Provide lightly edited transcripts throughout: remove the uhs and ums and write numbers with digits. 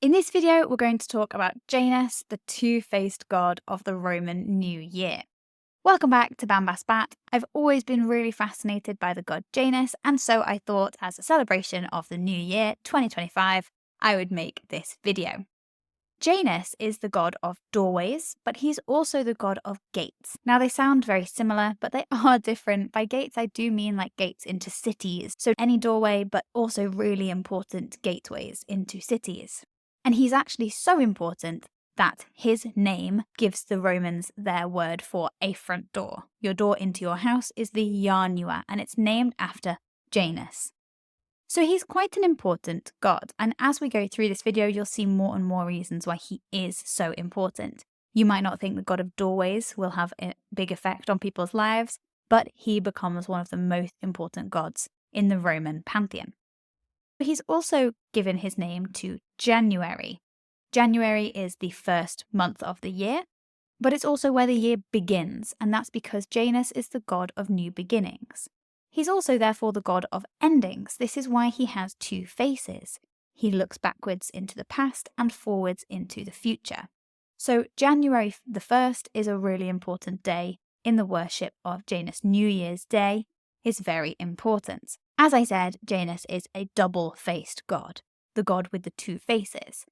In this video, we're going to talk about Janus, the two-faced god of the Roman New Year. Welcome back to Bambasbat. I've always been really fascinated by the god Janus, and so I thought as a celebration of the new year, 2025, I would make this video. Janus is the god of doorways, but he's also the god of gates. Now they sound very similar, but they are different. By gates, I do mean like gates into cities. So any doorway, but also really important gateways into cities. And he's actually so important that his name gives the Romans their word for a front door. Your door into your house is the Janua, and it's named after Janus. So he's quite an important god, and as we go through this video, you'll see more and more reasons why he is so important. You might not think the god of doorways will have a big effect on people's lives, but he becomes one of the most important gods in the Roman pantheon. He's also given his name to January. January is the first month of the year, but it's also where the year begins, and that's because Janus is the god of new beginnings. He's also therefore the god of endings. This is why he has two faces. He looks backwards into the past and forwards into the future. So January the 1st is a really important day in the worship of Janus. New Year's Day is very important. As I said, Janus is a double-faced god, the god with the two faces.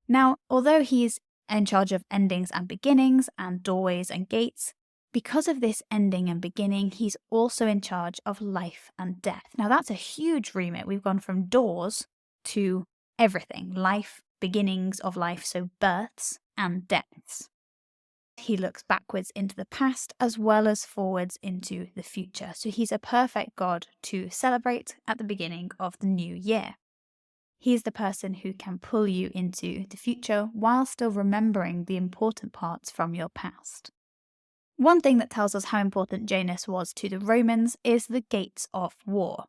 Now, although he's in charge of endings and beginnings and doorways and gates, because of this ending and beginning, he's also in charge of life and death. Now, that's a huge remit. We've gone from doors to everything, life, beginnings of life, so births and deaths. He looks backwards into the past as well as forwards into the future. So he's a perfect god to celebrate at the beginning of the new year. He's the person who can pull you into the future while still remembering the important parts from your past. One thing that tells us how important Janus was to the Romans is the gates of war.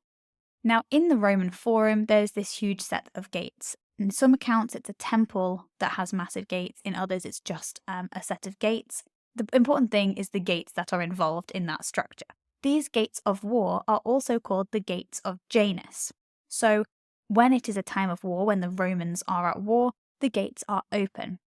Now, in the Roman Forum, there's this huge set of gates. In some accounts, it's a temple that has massive gates. In others, it's just a set of gates. The important thing is the gates that are involved in that structure. These gates of war are also called the gates of Janus. So when it is a time of war, when the Romans are at war, the gates are open.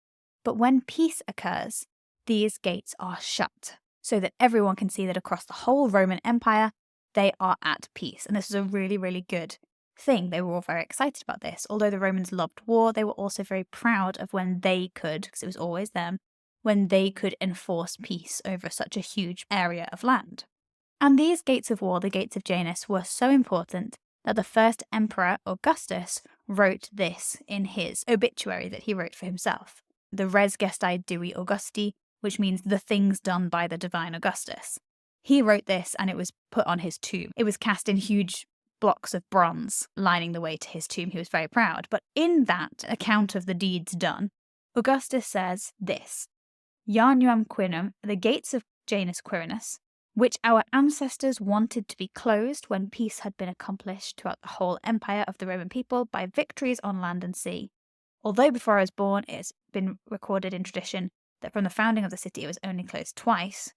But when peace occurs, these gates are shut so that everyone can see that across the whole Roman Empire, they are at peace. And this is a really, really good thing. They were all very excited about this. Although the Romans loved war, they were also very proud of when they could, because it was always them, when they could enforce peace over such a huge area of land. And these gates of war, the gates of Janus, were so important that the first emperor, Augustus, wrote this in his obituary that he wrote for himself. The Res Gestae Dui Augusti, which means the things done by the divine Augustus. He wrote this and it was put on his tomb. It was cast in huge blocks of bronze lining the way to his tomb. He was very proud. But in that account of the deeds done, Augustus says this: Januam Quinum, the gates of Janus Quirinus, which our ancestors wanted to be closed when peace had been accomplished throughout the whole empire of the Roman people by victories on land and sea. Although before I was born, it has been recorded in tradition that from the founding of the city it was only closed twice,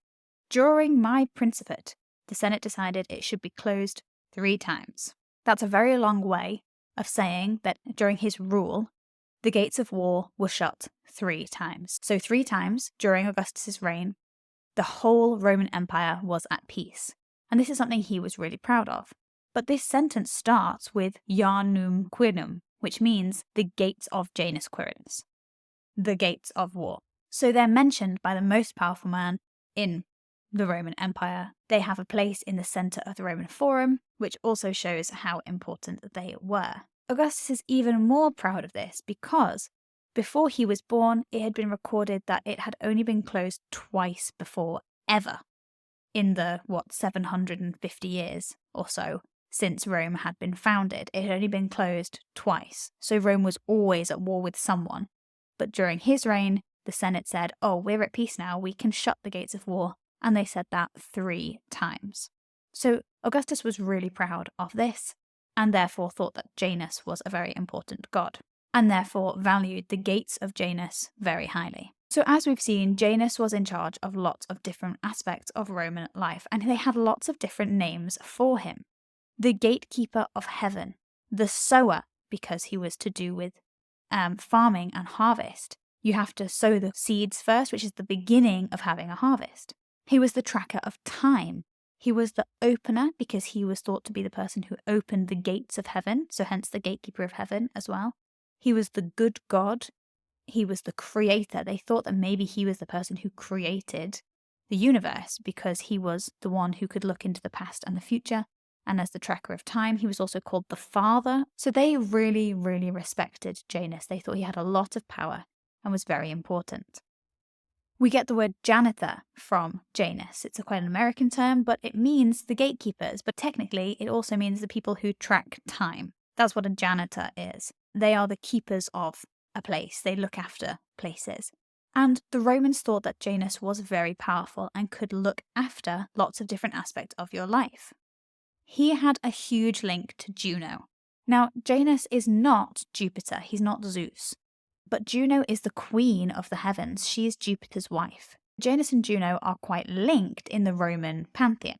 during my principate, the Senate decided it should be closed 3 times. That's a very long way of saying that during his rule, the gates of war were shut 3 times. So 3 times during Augustus's reign, the whole Roman Empire was at peace. And this is something he was really proud of. But this sentence starts with Janum Quinum, which means the gates of Janus Quirinus, the gates of war. So they're mentioned by the most powerful man in the Roman Empire. They have a place in the center of the Roman Forum, which also shows how important they were. Augustus is even more proud of this because before he was born, it had been recorded that it had only been closed twice before, ever, in the, 750 years or so since Rome had been founded. It had only been closed twice. So Rome was always at war with someone. But during his reign, the Senate said, oh, we're at peace now, we can shut the gates of war. And they said that 3 times. So Augustus was really proud of this, and therefore thought that Janus was a very important god, and therefore valued the gates of Janus very highly. So as we've seen, Janus was in charge of lots of different aspects of Roman life, and they had lots of different names for him. The gatekeeper of heaven, the sower, because he was to do with farming and harvest. You have to sow the seeds first, which is the beginning of having a harvest. He was the tracker of time. He was the opener because he was thought to be the person who opened the gates of heaven, so hence the gatekeeper of heaven as well. He was the good God. He was the creator. They thought that maybe he was the person who created the universe because he was the one who could look into the past and the future. And as the tracker of time, he was also called the Father. So they really, really respected Janus. They thought he had a lot of power and was very important. We get the word janitor from Janus. It's quite an American term, but it means the gatekeepers. But technically, it also means the people who track time. That's what a janitor is. They are the keepers of a place. They look after places. And the Romans thought that Janus was very powerful and could look after lots of different aspects of your life. He had a huge link to Juno. Now, Janus is not Jupiter. He's not Zeus. But Juno is the queen of the heavens. She is Jupiter's wife. Janus and Juno are quite linked in the Roman pantheon.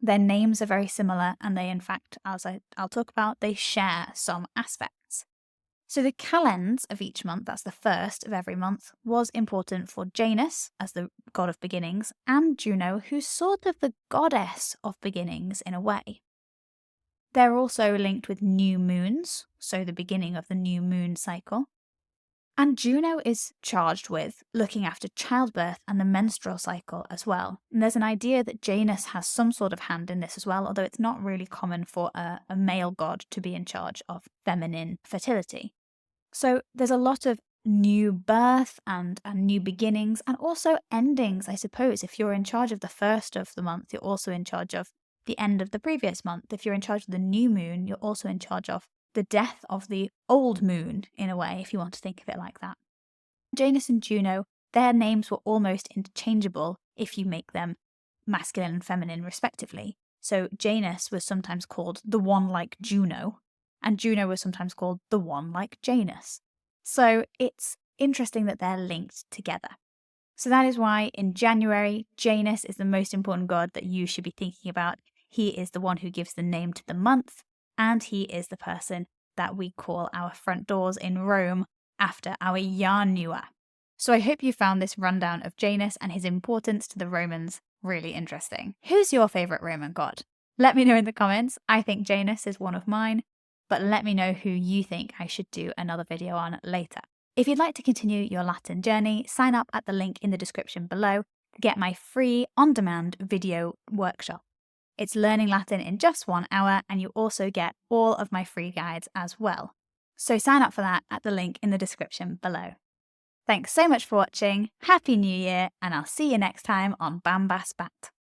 Their names are very similar, and they, in fact, as I'll talk about, they share some aspects. So the calends of each month, that's the first of every month, was important for Janus as the god of beginnings, and Juno, who's sort of the goddess of beginnings in a way. They're also linked with new moons, so the beginning of the new moon cycle. And Juno is charged with looking after childbirth and the menstrual cycle as well. And there's an idea that Janus has some sort of hand in this as well, although it's not really common for a male god to be in charge of feminine fertility. So there's a lot of new birth and new beginnings and also endings, I suppose. If you're in charge of the first of the month, you're also in charge of the end of the previous month. If you're in charge of the new moon, you're also in charge of the death of the old moon, in a way, if you want to think of it like that. Janus and Juno, their names were almost interchangeable if you make them masculine and feminine respectively. So Janus was sometimes called the one like Juno, and Juno was sometimes called the one like Janus. So it's interesting that they're linked together. So that is why in January, Janus is the most important god that you should be thinking about. He is the one who gives the name to the month, and he is the person that we call our front doors in Rome after our Janua. So I hope you found this rundown of Janus and his importance to the Romans really interesting. Who's your favourite Roman god? Let me know in the comments. I think Janus is one of mine, but let me know who you think I should do another video on later. If you'd like to continue your Latin journey, sign up at the link in the description below to get my free on-demand video workshop. It's learning Latin in just 1 hour, and you also get all of my free guides as well. So sign up for that at the link in the description below. Thanks so much for watching, Happy New Year, and I'll see you next time on Bambasbat.